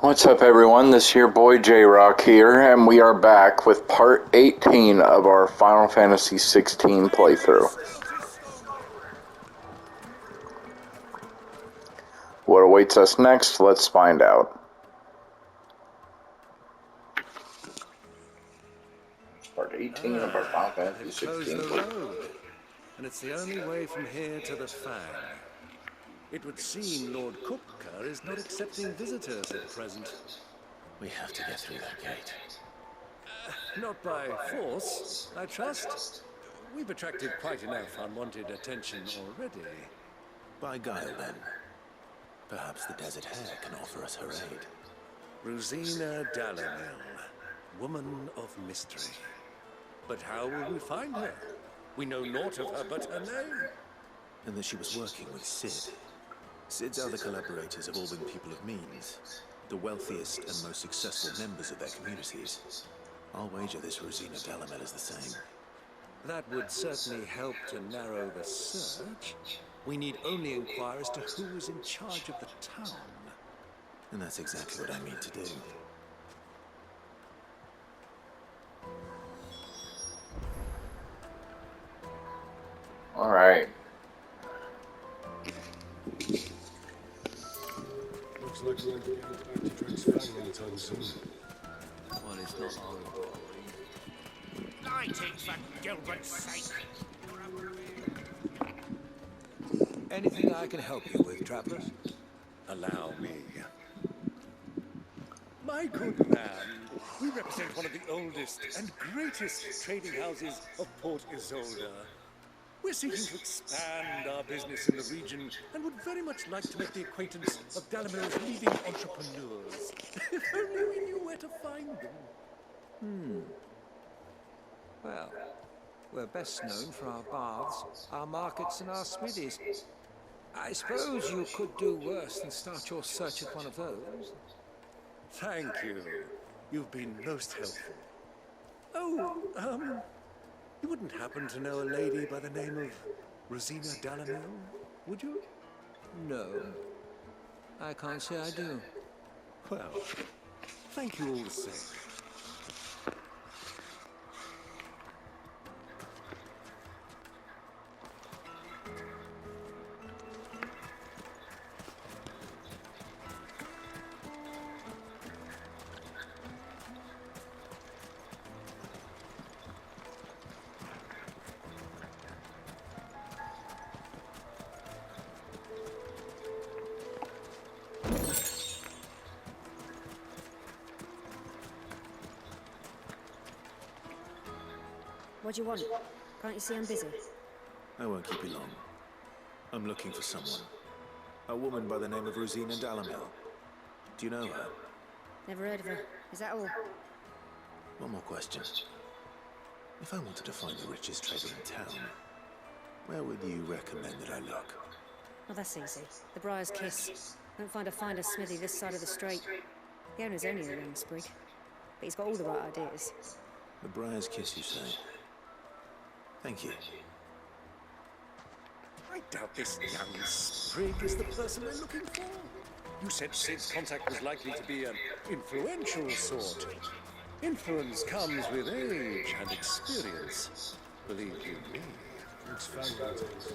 What's up, everyone? This your boy Jrock here, and we are back with part 18 of our Final Fantasy XVI playthrough. What awaits us next? Let's find out. Part 18 of our Final Fantasy XVI playthrough. And it's the only way from here to the Fang. It would seem Lord Kupka is not accepting visitors at present. We have to get through that gate. Not by force, I trust. We've attracted quite enough unwanted attention already. By guile, then. Perhaps the Desert Hare can offer us her aid. Rosina Dalamil, woman of mystery. But how will we find her? We know naught of her but her name. And that she was working with Cid. Cid's other collaborators have all been people of means. The wealthiest and most successful members of their communities. I'll wager this Rosina Dalamel is the same. That would certainly help to narrow the search. We need only inquire as to who is in charge of the town. And that's exactly what I mean to do. Alright. Looks like we're going to get back to Drake's Fang anytime soon. Well, it's not our I take for Gilbert's sake. Anything I can help you with, traveler? Allow me. My good man, we represent one of the oldest and greatest trading houses of Port Isolde. We're seeking to expand our business in the region and would very much like to make the acquaintance of Dalamir's leading entrepreneurs. If only we knew where to find them. Well, we're best known for our baths, our markets, and our smithies. I suppose you could do worse than start your search at one of those. Thank you. You've been most helpful. Oh, you wouldn't happen to know a lady by the name of Rosina Dalamil, would you? No, I can't say I do. Well, thank you all the same. What do you want? Can't you see I'm busy? I won't keep you long. I'm looking for someone. A woman by the name of Rosina Dalamel. Do you know her? Never heard of her. Is that all? One more question. If I wanted to find the richest trader in town, where would you recommend that I look? Well, that's easy. The Briar's Kiss. Won't find a finer smithy this side of the strait. The owner's only a young sprig, but he's got all the right ideas. The Briar's Kiss, you say? Thank you. I doubt this young sprig is the person we're looking for. You said Cid's contact was likely to be an influential sort. Influence comes with age and experience. Believe you me. Drake's Fang mountains.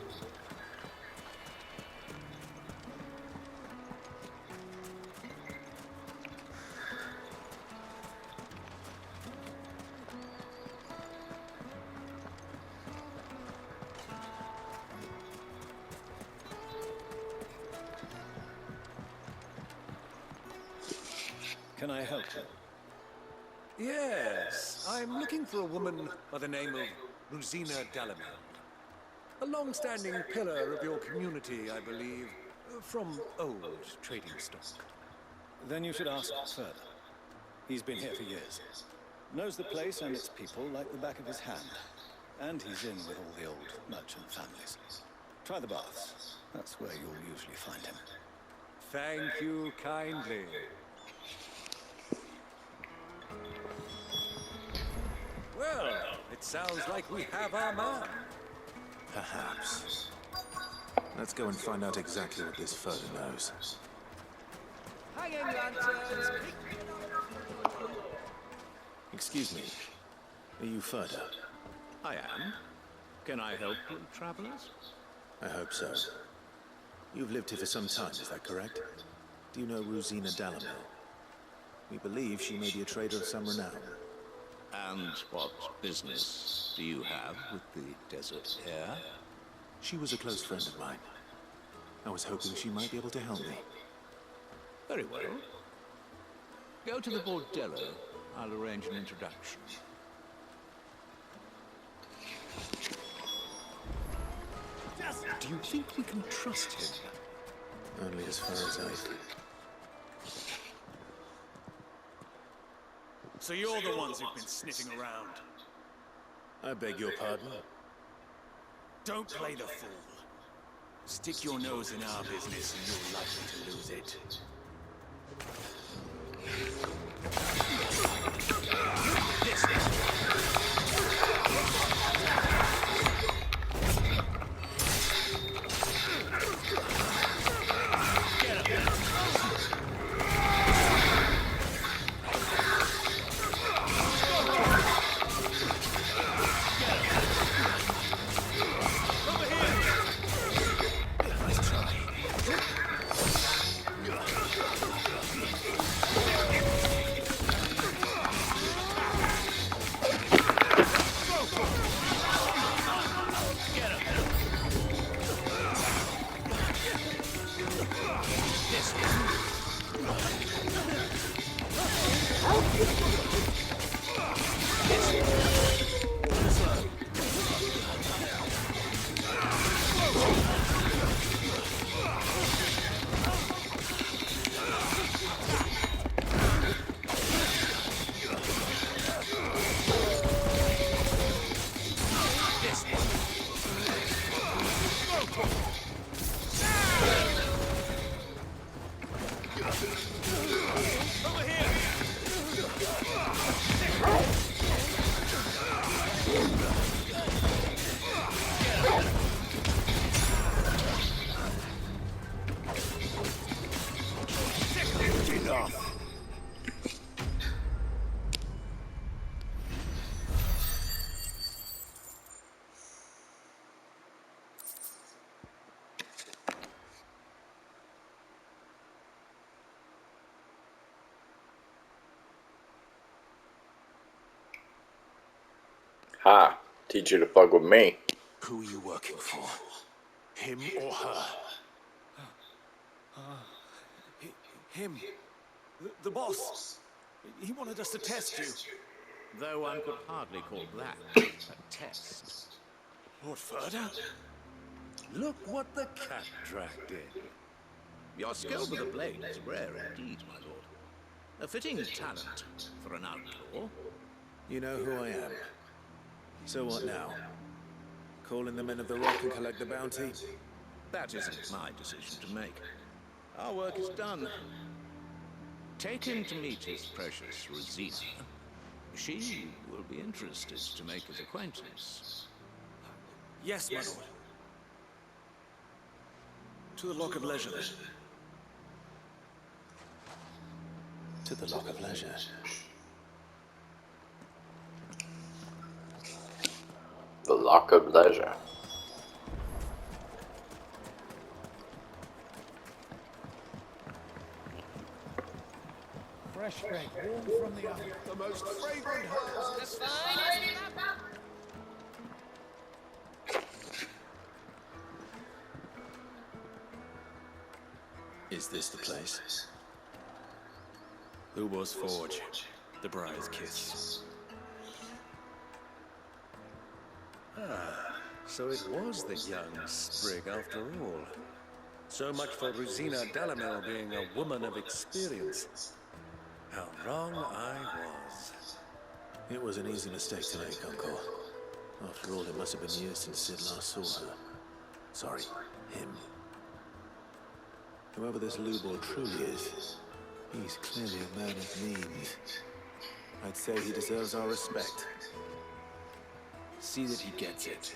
Can I help you? Yes, I'm looking for a woman by the name of Rosina Dalamel. A long-standing pillar of your community, I believe, from old trading stock. Then you should ask further. He's been here for years. Knows the place and its people like the back of his hand. And he's in with all the old merchant families. Try the baths. That's where you'll usually find him. Thank you kindly. Well, it sounds like we have our man. Perhaps. Let's go and find out exactly what this further knows. Hanging lanterns! Excuse me. Are you Further? I am. Can I help you, travelers? I hope so. You've lived here for some time, is that correct? Do you know Rosina Dalamil? We believe she may be a trader of some renown. And what business do you have with the desert air? She was a close friend of mine. I was hoping she might be able to help me. Very well. Go to the bordello. I'll arrange an introduction. Do you think we can trust him? Only as far as I think. So you're the ones who've been sniffing around. I beg your pardon? Don't play the fool. Stick your nose in our business and you're likely to lose it. Ha! Teach you to fuck with me. Who are you working for? Him or her? Him. The boss. He wanted us to test you. Though one could hardly call that a test. Lord Further? Look what the cat dragged in. Your skill with the blade is rare indeed, my lord. A fitting talent for an outlaw. You know who I am. So what now? Call in the men of the Rock and collect the bounty? That isn't my decision to make. Our work is done. Take him to meet his precious Rosina. She will be interested to make his acquaintance. Yes, my lord. To the Lock of Leisure, then. To the Lock of Leisure. The Lock of Leisure. Fresh bread, warm from the oven. The most fragrant herbs. Is this the place? Lubo's Forge. The Briar's Kiss. So it was the young sprig after all. So much for Rosina Dalamil being a woman of experience. How wrong I was. It was an easy mistake to make, Uncle. After all, it must have been years since Sid last saw her. Sorry, him. Whoever this Lubor truly is, he's clearly a man of means. I'd say he deserves our respect. See that he gets it.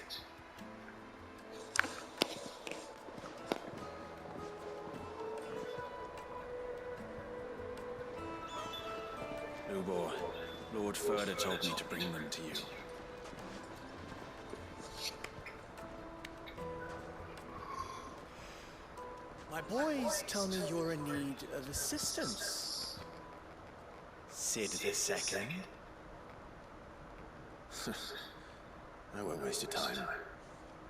Lubor, Lord Furder told me to bring them to you. My boys tell me you're in need of assistance. Sid the Second. I won't waste your time.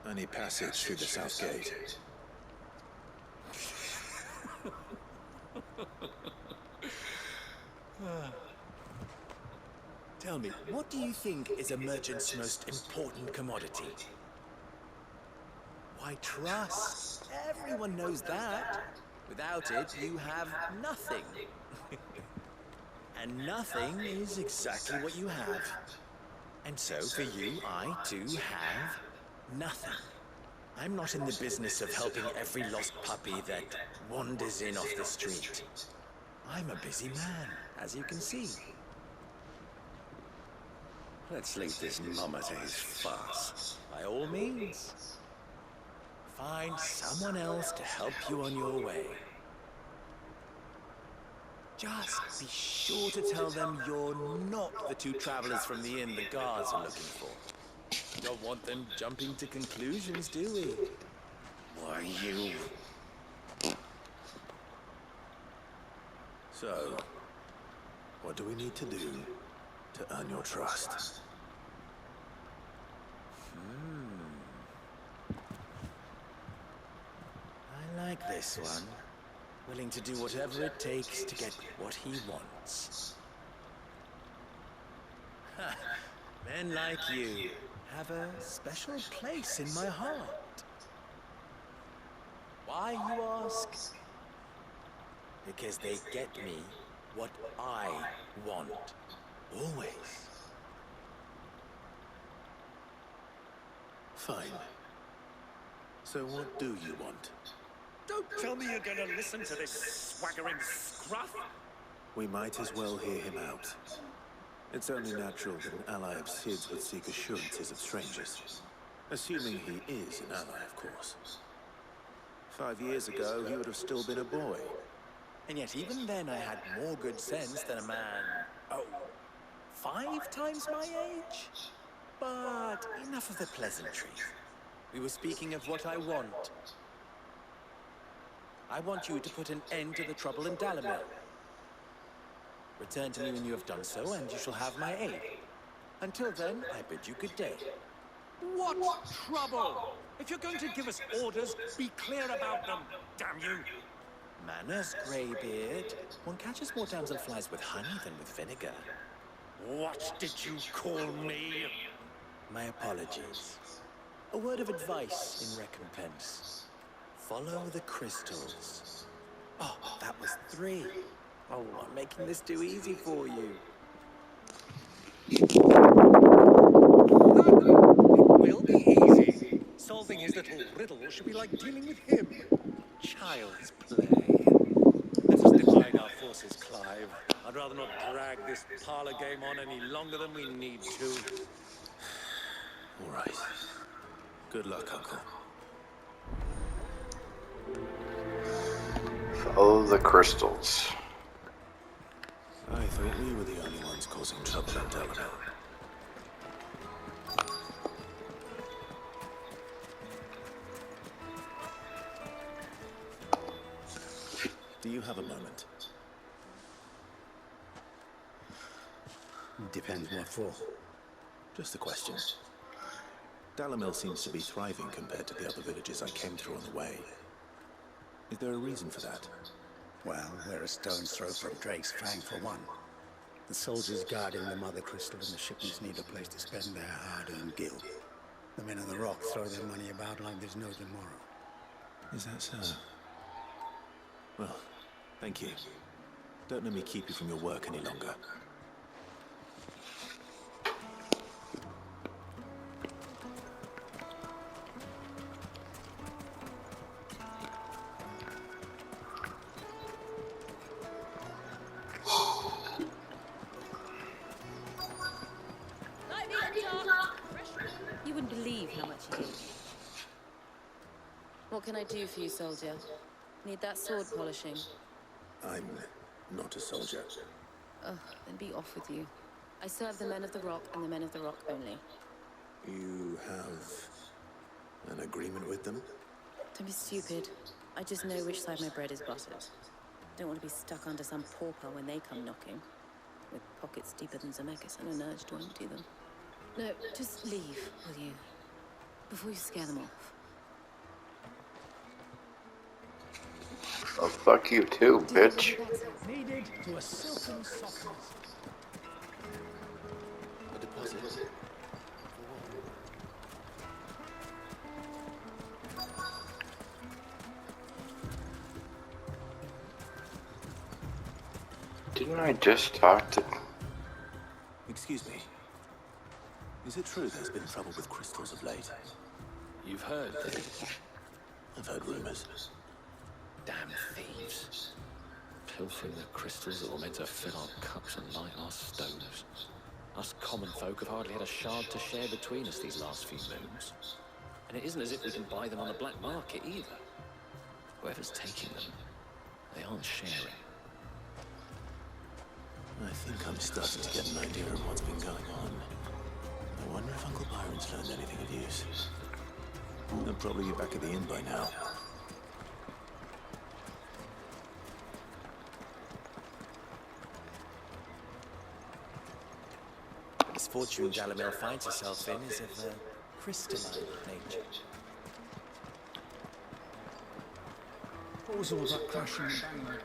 I need passage through the south gate. Tell me, what do you think is a merchant's most important commodity? Why, trust. Everyone knows that. Without it, you have nothing. And nothing is exactly what you have. And so, for you, I, too, have nothing. I'm not in the business of helping every lost puppy that wanders in off the street. I'm a busy man, as you can see. Let's leave this mummer to his farce. By all means. Find someone else to help you on your way. Just be sure to tell them you're not the two travelers from the inn the guards are looking for. Don't want them jumping to conclusions, do we? Why, you... So, what do we need to do to earn your trust? I like this one. Willing to do whatever it takes to get what he wants. Ha! Men like you have a special place in my heart. Why, you ask? Because they get me what I want. Always. Fine. So what do you want? Don't tell me you're gonna listen to this swaggering scruff. We might as well hear him out. It's only natural that an ally of Sid's would seek assurances of strangers. Assuming he is an ally, of course. 5 years ago, he would have still been a boy. And yet even then I had more good sense than a man, 5 times my age? But enough of the pleasantries. We were speaking of what I want. I want you to put an end to the trouble in Dalamel. Return to me when you have done so, and you shall have my aid. Until then, I bid you good day. What trouble? If you're going to give us orders, be clear about them, damn you! Manners, Greybeard. One catches more damselflies with honey than with vinegar. What did you call me? My apologies. A word of advice in recompense. Follow the crystals. Oh, that was 3. Oh, I'm making this too easy for you. It will be easy. Solving his little riddle should be like dealing with him. Child's play. Let us divide our forces, Clive. I'd rather not drag this parlor game on any longer than we need to. All right. Good luck, Uncle. Follow the crystals. I thought we were the only ones causing trouble in Dalamel. Do you have a moment? Depends what for. Just a question. Dalamel seems to be thriving compared to the other villages I came through on the way. Is there a reason for that? Well, we're a stone's throw from Drake's Fang for one. The soldiers guarding the Mother Crystal and the shipments need a place to spend their hard-earned gil. The men on the rock throw their money about like there's no tomorrow. Is that so? Well, thank you. Don't let me keep you from your work any longer. You wouldn't believe how much he gave me. What can I do for you, soldier? Need that sword polishing? I'm not a soldier. Ugh, then be off with you. I serve the men of the Rock and the men of the Rock only. You have an agreement with them? Don't be stupid. I just know which side my bread is buttered. Don't want to be stuck under some pauper when they come knocking. With pockets deeper than Zemeckis and an urge to empty them. No, just leave, will you? Before you scare them off. Oh, fuck you too, bitch. Needed to a silken softness. A deposit? Didn't I just talk to... Excuse me. Is it true there's been trouble with crystals of late? You've heard things. I've heard rumors. Damn thieves. Pilfering the crystals that were meant to fill our cups and light our stoves. Us common folk have hardly had a shard to share between us these last few moons. And it isn't as if we can buy them on the black market either. Whoever's taking them, they aren't sharing. I think I'm starting to get an idea of what's been going on. I wonder if Uncle Byron's learned anything of use. They'll probably be back at the inn by now. This fortune Dalamil finds herself in is of a crystalline nature. What was all that crashing and banging?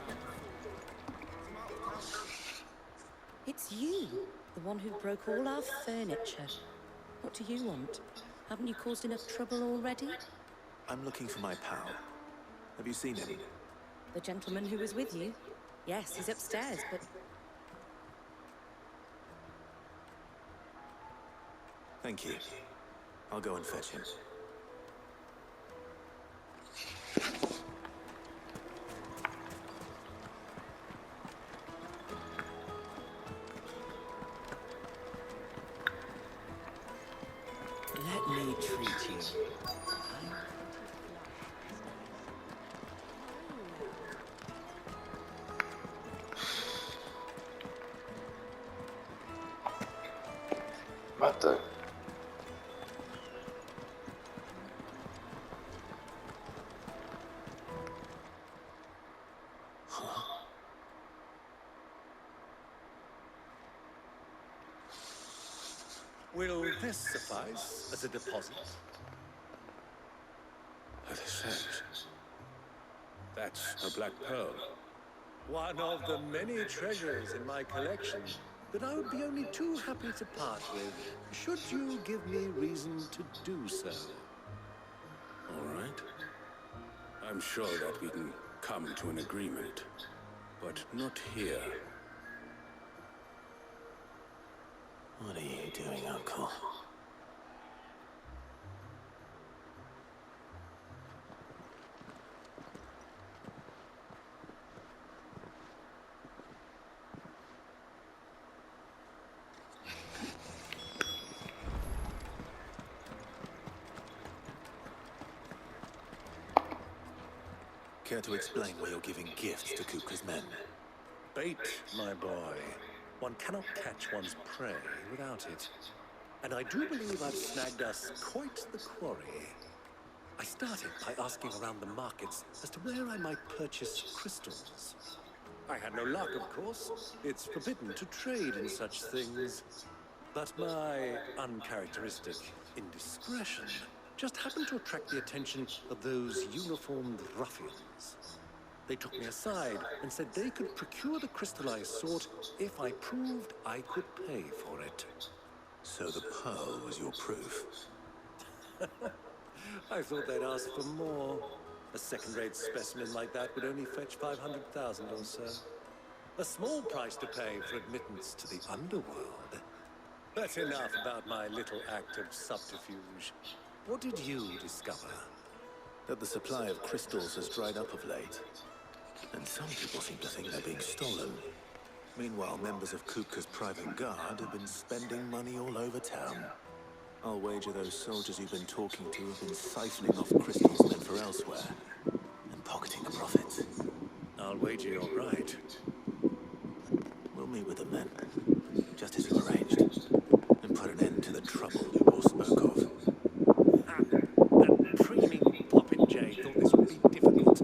It's you, the one who broke all our furniture. What do you want? Haven't you caused enough trouble already? I'm looking for my pal. Have you seen him? The gentleman who was with you? Yes, he's upstairs, but... Thank you. I'll go and fetch him. Let me treat you. What the... Will this suffice as a deposit? This is. That's a black pearl. One of the many treasures in my collection that I would be only too happy to part with, should you give me reason to do so. All right. I'm sure that we can come to an agreement, but not here. What are you doing, Uncle? Care to explain why you're giving gifts to Kupka's men? Bait, my boy. One cannot catch one's prey without it. And I do believe I've snagged us quite the quarry. I started by asking around the markets as to where I might purchase crystals. I had no luck, of course. It's forbidden to trade in such things. But my uncharacteristic indiscretion just happened to attract the attention of those uniformed ruffians. They took me aside and said they could procure the crystal I sought if I proved I could pay for it. So the pearl was your proof? I thought they'd ask for more. A second-rate specimen like that would only fetch 500,000 or so. A small price to pay for admittance to the underworld. But enough about my little act of subterfuge. What did you discover? That the supply of crystals has dried up of late. And some people seem to think they're being stolen. Meanwhile, members of Kupka's private guard have been spending money all over town. I'll wager those soldiers you've been talking to have been siphoning off crystals meant for elsewhere, and pocketing the profits. I'll wager you're right. We'll me with them then, just as you arranged, and put an end to the trouble you all spoke of. That preening popinjay thought this would be difficult.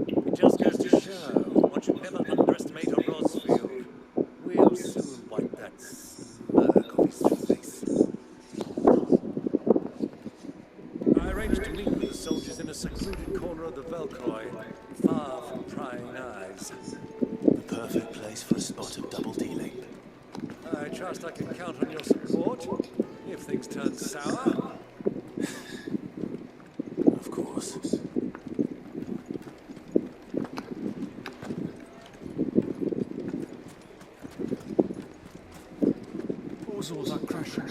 It just goes to show one should never underestimate a Rosfield. We'll soon wipe that smirk off his face. I arranged to meet with the soldiers in a secluded corner of the Velcroy, far from prying eyes. The perfect place for a spot of double dealing. I trust I can count on your support if things turn sour. Of course. What was all that crashing?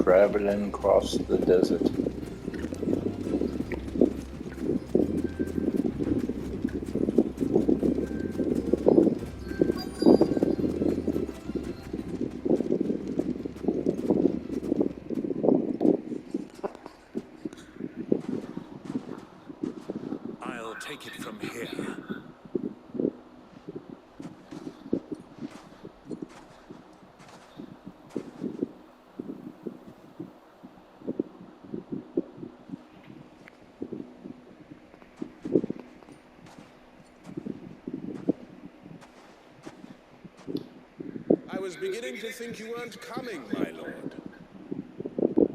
Traveling across the desert. I'll take it from here. I was beginning to think you weren't coming, my lord.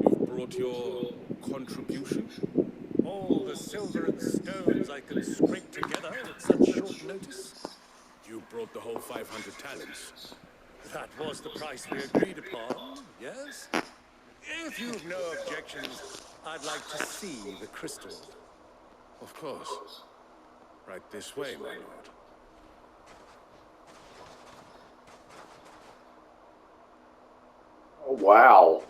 You've brought your contribution? All the silver and stones I could scrape together at such short notice. You brought the whole 500 talents. That was the price we agreed upon, yes? If you've no objections, I'd like to see the crystal. Of course. Right this way, my lord. Oh, wow.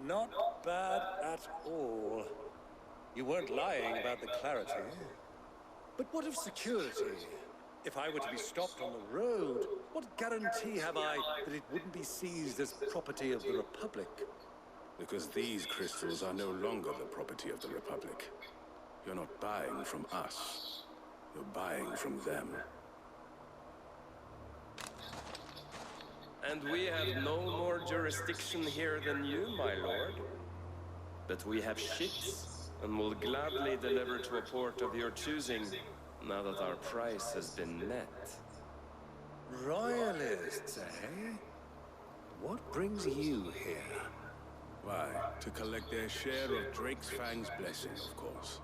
Not bad at all. You weren't lying about the clarity. But what of security? If I were to be stopped on the road, what guarantee have I that it wouldn't be seized as property of the Republic? Because these crystals are no longer the property of the Republic. You're not buying from us. You're buying from them. And we have no more jurisdiction here than you, my lord. But we have ships, and will gladly deliver to a port of your choosing, now that our price has been met. Royalists, eh? What brings you here? Why, to collect their share of Drake's Fang's blessing, of course.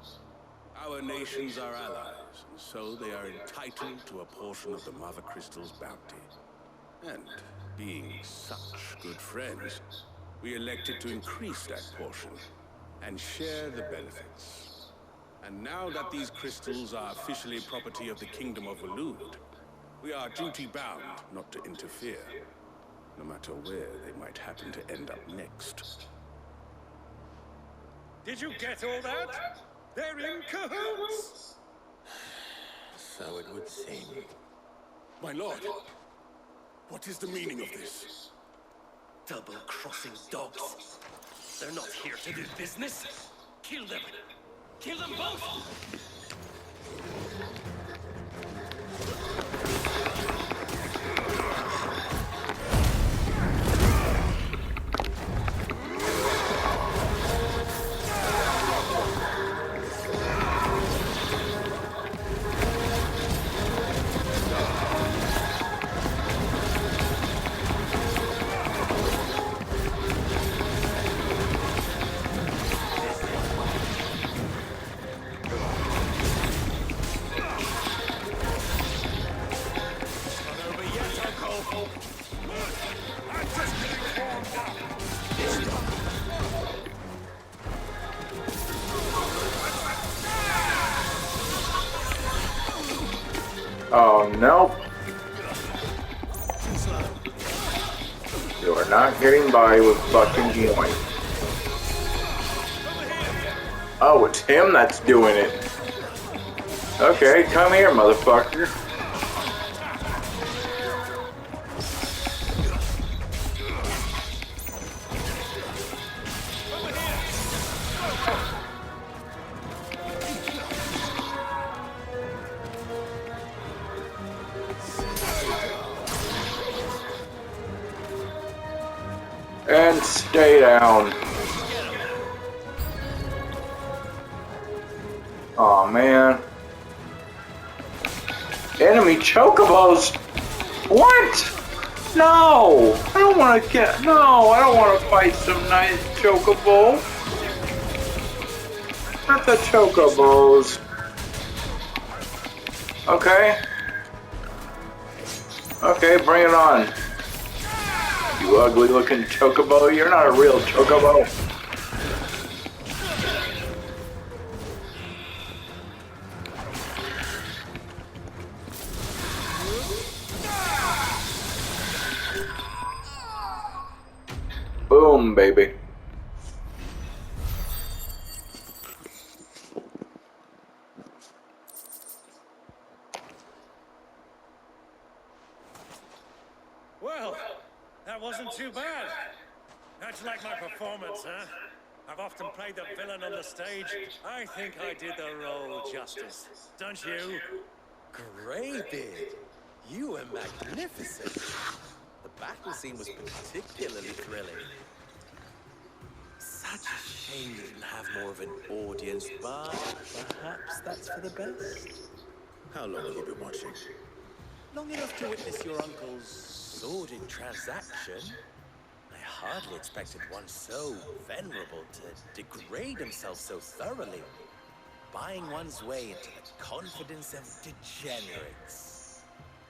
Our nations are allies, and so they are entitled to a portion of the Mother Crystal's bounty. And, being such good friends, we elected to increase that portion and share the benefits. And now that these crystals are officially property of the Kingdom of Waloed, we are duty-bound not to interfere, no matter where they might happen to end up next. Did you get all that? They're in cahoots! So it would seem. My lord, what is the meaning of this? Double-crossing dogs. They're not here to do business. Kill them. Kill them both! Oh, nope. You are not getting by with fucking healing. Oh, it's him that's doing it. Okay, come here, motherfucker. And stay down. Aw, man. Enemy chocobos! What? No! I don't want to get... No, I don't want to fight some nice chocobo. Not the chocobos. Okay. Okay, bring it on. You ugly looking chocobo. You're not a real chocobo. Boom, baby. Well, that wasn't too bad. How'd you like my performance, huh? I've often played the villain on the stage. I think I did the role justice. Don't you? Greybeard, you were magnificent. The battle scene was particularly thrilling. Such a shame you didn't have more of an audience, but perhaps that's for the best. How long have you been watching? Long enough to witness your uncle's sordid transaction. I hardly expected one so venerable to degrade himself so thoroughly, buying one's way into the confidence of degenerates.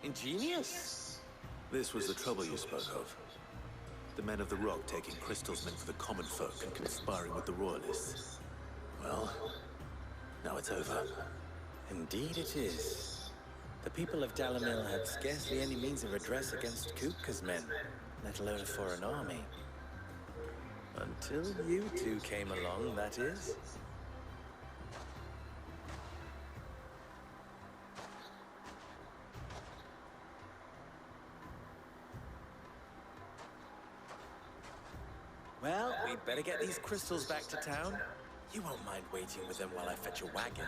Ingenious? This was the trouble you spoke of. The men of the Rock taking crystals meant for the common folk and conspiring with the royalists. Well, now it's over. Indeed it is. The people of Dalamil had scarcely any means of redress against Kupka's men, let alone a foreign army. Until you two came along, that is. Well, we'd better get these crystals back to town. You won't mind waiting with them while I fetch a wagon.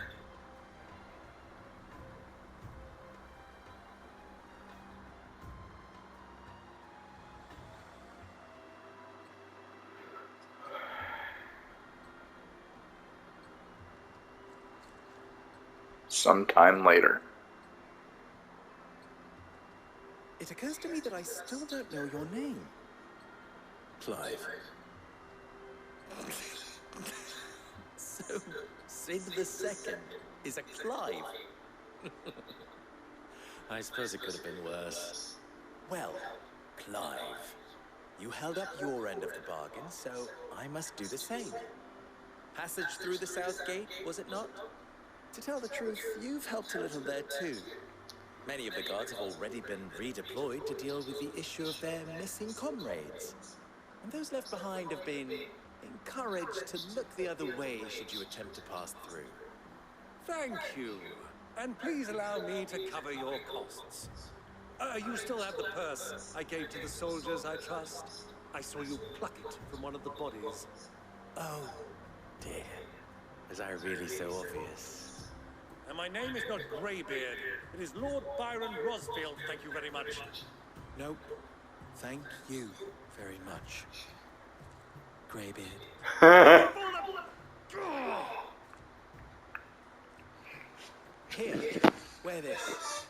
Sometime later. It occurs to me that I still don't know your name. Clive. So, Sid the Second is a Clive. I suppose it could have been worse. Well, Clive, you held up your end of the bargain, so I must do the same. Passage through the South Gate, was it not? To tell the truth, you've helped a little there too. Many of the guards have already been redeployed to deal with the issue of their missing comrades. And those left behind have been encouraged to look the other way should you attempt to pass through. Thank you. And please allow me to cover your costs. You still have the purse I gave to the soldiers, I trust? I saw you pluck it from one of the bodies. Oh, dear. Was I really so obvious? And my name is not Greybeard. It is Lord Byron Rosfield, thank you very much. Nope. Thank you very much, Greybeard. Here, wear this.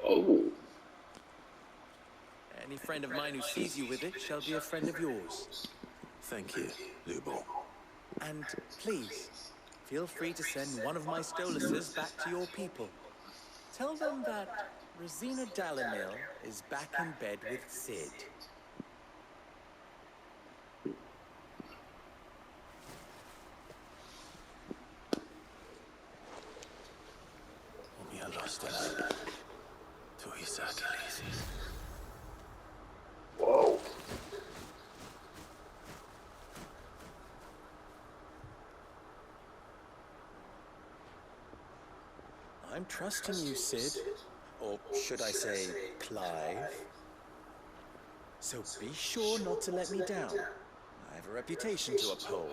Oh. Any friend of mine who sees you with it shall be a friend of yours. Thank you, Lubo. And please, feel free to send one of my Stoluses back to your people. Tell them that Rosina Dalamil is back in bed with Sid. Whoa. I'm trusting you, Sid. Or should I say, Clive? So be sure not to let me down. I have a reputation to uphold.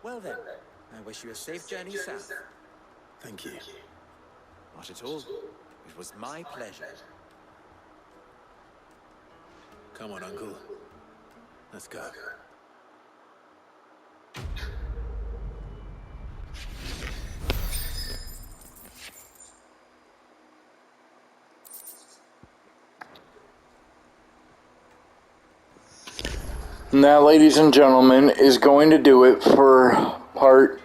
Well then, I wish you a safe journey south. Thank you. Not at all. It was my pleasure. Come on, Uncle. Let's go. And that, ladies and gentlemen, is going to do it for part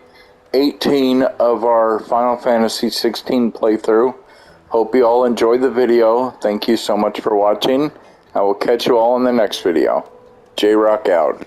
18 of our Final Fantasy XVI playthrough. Hope you all enjoyed the video. Thank you so much for watching. I will catch you all in the next video. Jrock out.